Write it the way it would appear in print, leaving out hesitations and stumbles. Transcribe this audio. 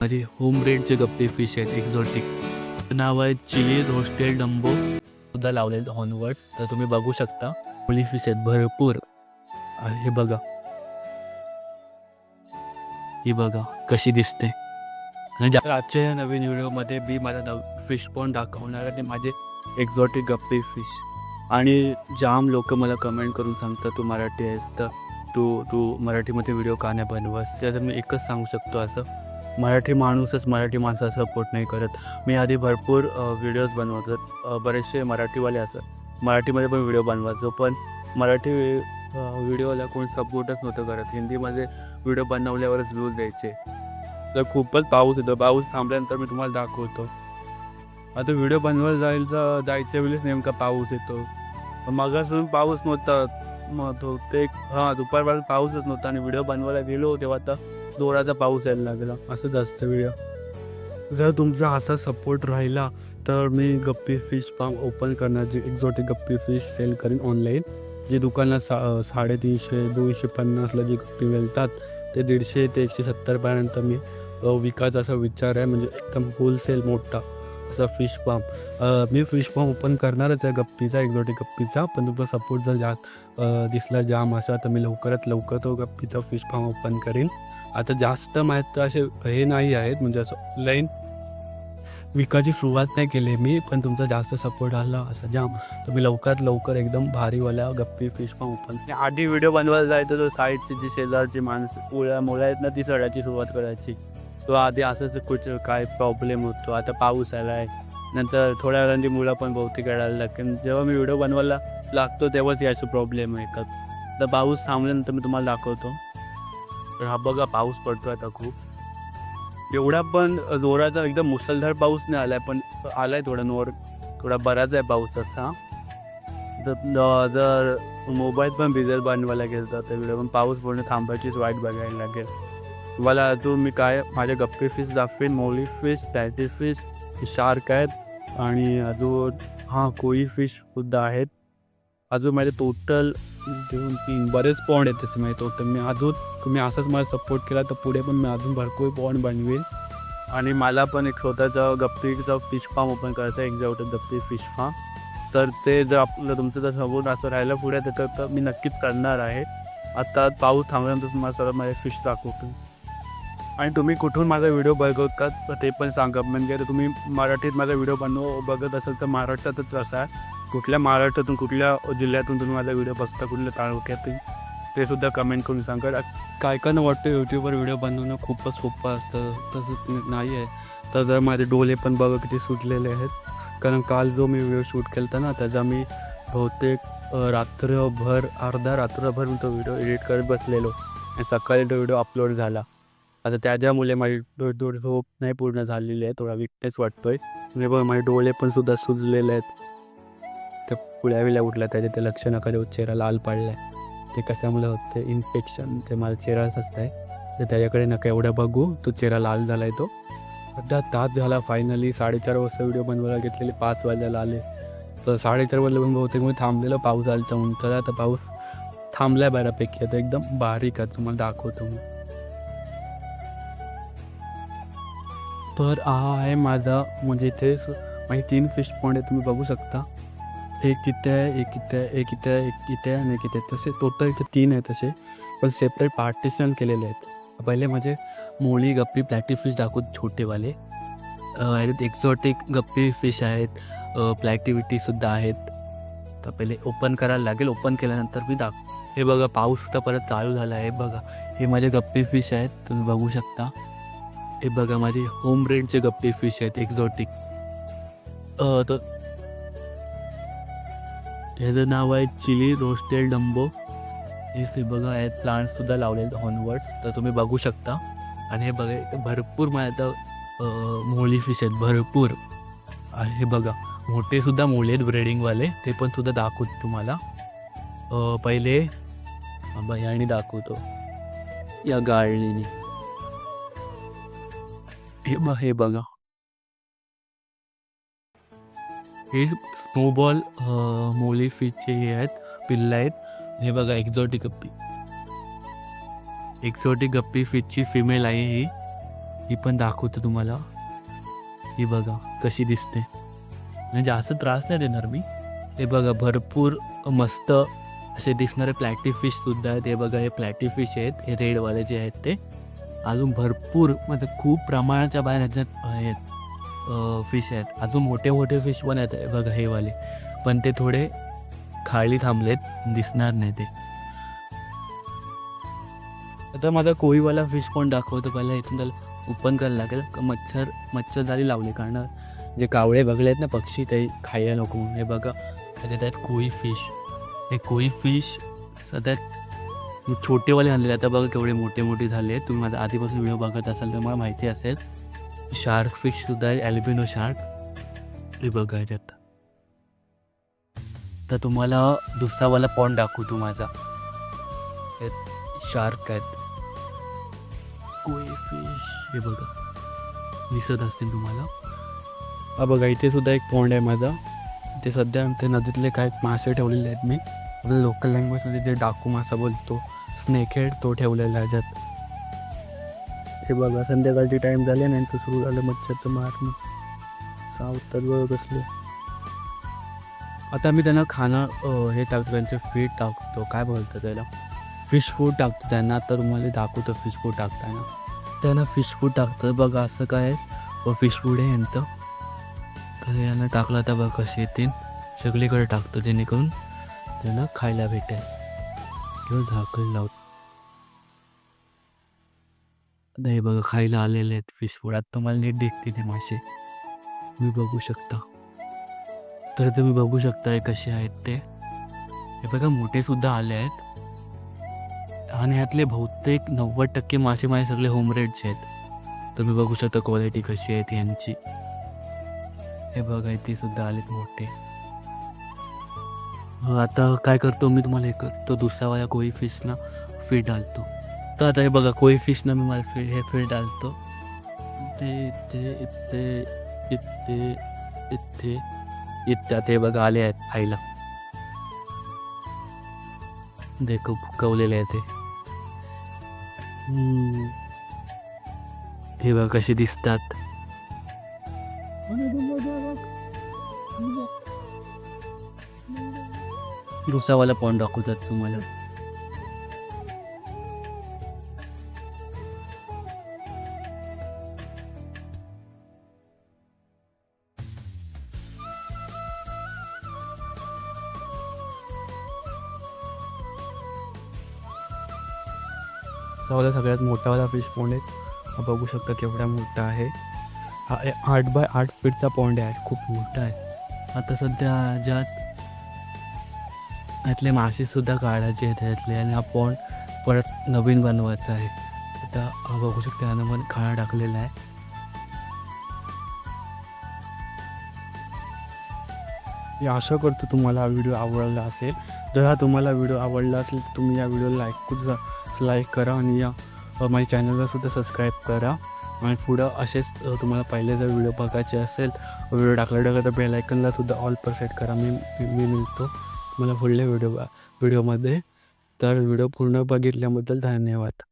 माझे होम ब्रेडचे गप्पी फिश आहेत एक्झॉटिक. नाव आहे चिली रोस्टेड डंबो. सुद्धा लावलेत हॉर्नवर्ड्स, तर तुम्ही बघू शकता. होली फिश आहेत भरपूर. आणि हे बघा, ही बघा कशी दिसते. आणि आजच्या या नवीन व्हिडिओमध्ये मी मला फिश पॉन्ड दाखवणार आणि माझे एक्झॉटिक गप्पी फिश. आणि जाम लोक मला कमेंट करून सांगतात तू मराठी आहेस तर तू मराठीमध्ये व्हिडिओ का नाही बनवस. त्याचं मी एकच सांगू शकतो, असं मराठी माणूसच मराठी माणसाचा सपोर्ट नाही करत. मी आधी भरपूर व्हिडिओज बनवतो, बरेचसे मराठीवाले असं मराठीमध्ये पण व्हिडिओ बनवायचो, पण मराठी व्हिडिओला कोण सपोर्टच नव्हतं करत. हिंदीमध्ये व्हिडिओ बनवल्यावरच व्ह्यूज द्यायचे. तर खूपच पाऊस येतो. पाऊस थांबल्यानंतर मी तुम्हाला दाखवतो. आता व्हिडिओ बनवायला जायच्या वेळेस नेमका पाऊस येतो. मगासून पाऊस नव्हता, मग तो ते दुपारपासून पाऊसच नव्हता आणि व्हिडिओ बनवायला गेलो तेव्हा आता जोराचा पाऊस यायला लागला. असंच असतं व्हिडिओ. जर तुमचा असा सपोर्ट राहिला तर मी गप्पी फिश फार्म ओपन करणार, जे एक्झॉटिक गप्पी फिश सेल करीन ऑनलाईन. जे दुकानात 350-250ला जे गप्पी मिळतात ते 150 ते 170 पर्यंत मी विकायचा असा विचार आहे. म्हणजे एकदम होलसेल मोठा असा फिश फार्म. मी फिश फार्म ओपन करणारच आहे गप्पीचा, एक्झॉटिक गप्पीचा. पण तुमचा सपोर्ट जर दिसला जाम असा तर मी लवकरात लवकर तो गप्पीचा फिश फार्म ओपन करीन. आता जास्त माहीत असे हे नाही आहेत, म्हणजे असं ऑनलाईन विकायची सुरुवात नाही केली मी. पण तुमचा जास्त सपोर्ट आला असं जाम, तर मी लवकरात लवकर एकदम भारीवाला गप्पी फिश फार्म ओपन. आधी व्हिडिओ बनवायला जायचं तर साईडची जी शेजारची माणसं मुलं आहेत ना, ती सडायची सुरुवात करायची. तो आधी असंच काय प्रॉब्लेम होतो. आता पाऊस आला आहे, नंतर थोड्या वेळांनी मुलं पण बहुतेक रडायला लागतील. जेव्हा मी व्हिडिओ बनवायला लागतो तेव्हाच यायचं प्रॉब्लेम आहे का. तर पाऊस थांबल्यानंतर मी तुम्हाला दाखवतो. तर हा बघा पाऊस पडतो आता खूप. एवढा पण जोराचा एकदम मुसळधार पाऊस नाही आलाय, पण आलाय थोडा बराच आहे पाऊस असा. जर मोबाईल पण भिजेल बनवायला गेलं तर व्हिडिओ, पण पाऊस पूर्ण थांबायचीच वाईट बघायला लागेल. मला अजून मी काय माझ्या गप्पी फिश दाखवेन. मोली फिश, प्लॅटी फिश, शार्क आहेत आणि अजून कोई फिश सुद्धा आहेत. अजून माझे टोटल 2-3 बरेच पॉन्ड आहेत तसे माझे टोटल. मी अजून तुम्ही असाच मला सपोर्ट केला तर पुढे पण मी अजून भरपूर पॉन्ड बनवेन. आणि मला पण एक स्वतःचा गप्पीचा फिश फार्म ओपन करायचा आहे, एक्झॉटिक गप्पी फिश फार्म. तर ते जर तुमचं जर सपोर्ट असं राहिलं पुढे तर मी नक्कीच करणार आहे. आता पाऊस थांबल्यानंतर तुम्हाला सर्व माझे फिश दाखवतो. आणि तुम्ही कुठून माझा व्हिडिओ बघतात ते पण सांगा. म्हणजे तुम्ही मराठीत माझा व्हिडिओ बघत असाल तर महाराष्ट्रातच असा, कुठल्या महाराष्ट्रातून कुठल्या जिल्ह्यातून तुम्ही माझा व्हिडिओ बघता, कुठल्या तालुक्यातून, ते सुद्धा कमेंट करून सांगा. काय वाटतं यूट्यूबवर व्हिडिओ बनवणं खूपच सोपं असतं, तसं नाही आहे. तर जर माझे डोळे पण बघा किती सुटलेले आहेत, कारण काल जो मी व्हिडिओ शूट केला होता ना त्याचा मी बहुतेक रात्रभर रात्रभर मी तो व्हिडिओ एडिट करत बसलेलो आणि सकाळी तो व्हिडिओ अपलोड झाला. आता त्याच्यामुळे माझी थोडी झोप नाही पूर्ण झालेली आहे, थोडा विकनेस वाटतोय. म्हणजे बघ माझे डोळे पण सुद्धा सुजलेले आहेत. त्या पुळ्या उठल्या, त्याचे ते लक्ष नका देऊ. चेहरा लाल पडला आहे, ते कशामुळे होते इन्फेक्शन. ते मला चेहराच असतं आहे, तर त्याच्याकडे नका एवढं बघू. तो चेहरा लाल झाला आहे. तो सध्या तास झाला फायनली. 4:30 वाजता व्हिडिओ बनवायला घेतलेले, 5 वाजायला आले. तर 4:30 वाजता पण बहुतेक मी थांबलेलं पाऊस आला म्हणून. तर आता पाऊस थांबला आहे बऱ्यापैकी. आता एकदम बारीक आहे, तुम्हाला दाखवतो मी. तर हा आहे माझा, म्हणजे इथे माझे 3 फिश पॉन्ड आहे, तुम्ही बघू शकता. एक इथे आहे, एक इथे आहे, एक इथे आहे, एक इथे आणि एक इथे. तसे टोटल इथे 3 आहेत तसे, पण सेपरेट पार्टिशन केलेले आहेत. पहिले माझे मोळी गप्पी प्लॅटी फिश दाखवत छोटेवाले. एक्झॉटिक गप्पी फिश आहेत, प्लॅटिव्हिटीसुद्धा आहेत. तर पहिले ओपन करायला लागेल. ओपन केल्यानंतर मी हे बघा पाऊस तर परत चालू झाला आहे. बघा हे माझे गप्पी फिश आहेत, तुम्ही बघू शकता. हे बघा माझे होम ब्रेडचे गप्पी फिश आहेत एक्झॉटिक. तर ह्याचं नाव आहे चिली रोस्टेड डंबो. हे बघा आहेत प्लांट्ससुद्धा लावलेले हॉर्नवर्ड्स, तर तुम्ही बघू शकता. आणि हे बघा इथं भरपूर माझ्या मोळी फिश आहेत भरपूर. हे बघा मोठेसुद्धा मोळी आहेत ब्रेडिंगवाले, ते पण सुद्धा दाखवतो तुम्हाला. पहिले याने दाखवतो, या गाळणीने. हे बघा हे स्नोबॉल मोली फिशचे हे आहेत, पिल्लं आहेत. हे बघा एक्झॉटिक गप्पी फिशची फिमेल आहे ही. ही पण दाखवतो तुम्हाला. ही बघा कशी दिसते. म्हणजे जास्त त्रास नाही देणार मी. हे बघा भरपूर मस्त असे दिसणारे प्लॅटी फिशसुद्धा आहेत. हे बघा हे प्लॅटी फिश आहेत, हे रेडवाले जे आहेत ते. अजून भरपूर म्हणजे खूप प्रमाणाच्या बाहेर ह्याच्यात आहेत फिश आहेत. अजून मोठे मोठे फिश पण आहेत. हे बघा हे वाले, पण ते थोडे खाली थांबलेत, दिसणार नाही ते. आता माझा कोळीवाला फिश पण दाखवतो. पहिला इथून त्याला ओपन करायला लागेल. मच्छरदारी लावली, कारण जे कावळे बघले आहेत ना पक्षी, ते खायला नको म्हणून. हे बघा त्याच्यात आहेत कोळी फिश. हे कोळी फिश सध्यात छोटेवाले आणलेले. आता बघा केवढे मोठे मोठे झाले. तुम्ही माझा आधीपासून व्हिडिओ बघत असाल तर मला माहिती असेल. शार्क फिशसुद्धा आहे, ॲल्बिनो शार्क. हे बघा ह्याच्यात. तर तुम्हाला दुसरावाला पॉन्ड दाखवतो माझा. हे शार्क आहेत, कोळी फिश. हे बघा दिसत असतील तुम्हाला. हा बघा इथे सुद्धा एक पॉन्ड आहे माझा. ते सध्या ते नदीतले काय मासे ठेवलेले आहेत मी. आपल्या लोकल लँग्वेजमध्ये जे डाकू मासा बोलतो, स्नेकहेड, तो ठेवलेला आहे ह्याच्यात. हे बघा संध्याकाळची टाईम झाली आणि यांचं सुरू झालं मच्छरचं मारणं. सावतात बघ कसले. आता मी त्यांना खाणं हे टाकतो, त्यांचे फीड टाकतो, काय बोलतो त्याला, फिश फूड टाकतो त्यांना. आता तुम्हाला दाखवतो फिश फूड टाकताना. त्यांना फिश फूड टाकतं बघा. असं काय फिश फूड आहे यांचं. तर यांना टाकलं तर बघा कसे येतील. सगळीकडे टाकतो जेणेकरून त्यांना खायला भेटेल. किंवा झाकण लावतो. आता हे बघा खायला आलेले आहेत फिश फूड. आता तुम्हाला नीट दिसते ते मासे, तुम्ही बघू शकता. तर तुम्ही बघू शकता कसे आहेत ते. हे बघा मोठेसुद्धा आले आहेत. आणि ह्यातले बहुतेक 90% मासे माझे सगळे होमरेडचे आहेत. तुम्ही बघू शकता क्वालिटी कशी आहे यांची. हे बघा इथे सुद्धा आलेत मोठे. आता काय करतो मी तुम्हाला हे करतो, दुसऱ्या कोळी फिशना फीड डालतो. तर आता हे बघा कोळी फिशना मी मला हे फीड डालतो. इथे हे बघा आले आहेत खायला. देखो फुकवलेले आहेत ते. हे बघा कसे दिसतात. दुसरावाला पॉन्ड दाखवतात तुम्हाला. सगळ्यात मोठावाला फिश पॉन्ड आहे. हा बघू शकता केवढा मोठा आहे. हा 8 बाय 8 फीटचा पॉन्ड आहे, खूप मोठा आहे. आता सध्या ज्यात यातले मासेसुद्धा काढायचे आहेत ह्यातले, आणि हा पॉन्ड परत नवीन बनवायचा आहे. आता हा बघू शकता यानं पण खाणा टाकलेला आहे. मी आशा करतो तुम्हाला हा व्हिडिओ आवडला असेल. जर हा तुम्हाला व्हिडिओ आवडला असेल तर तुम्ही या व्हिडिओला लाईक करा आणि या माझ्या चॅनललासुद्धा सबस्क्राईब करा. आणि पुढं असेच तुम्हाला पहिले जर व्हिडिओ बघायचे असेल, व्हिडिओ टाकला तर बेल आयकनलासुद्धा ऑल पर सेट करा. मी मिळतो मला पुढल्या व्हिडिओमध्ये. तर व्हिडिओ पूर्ण बघितल्याबद्दल धन्यवाद.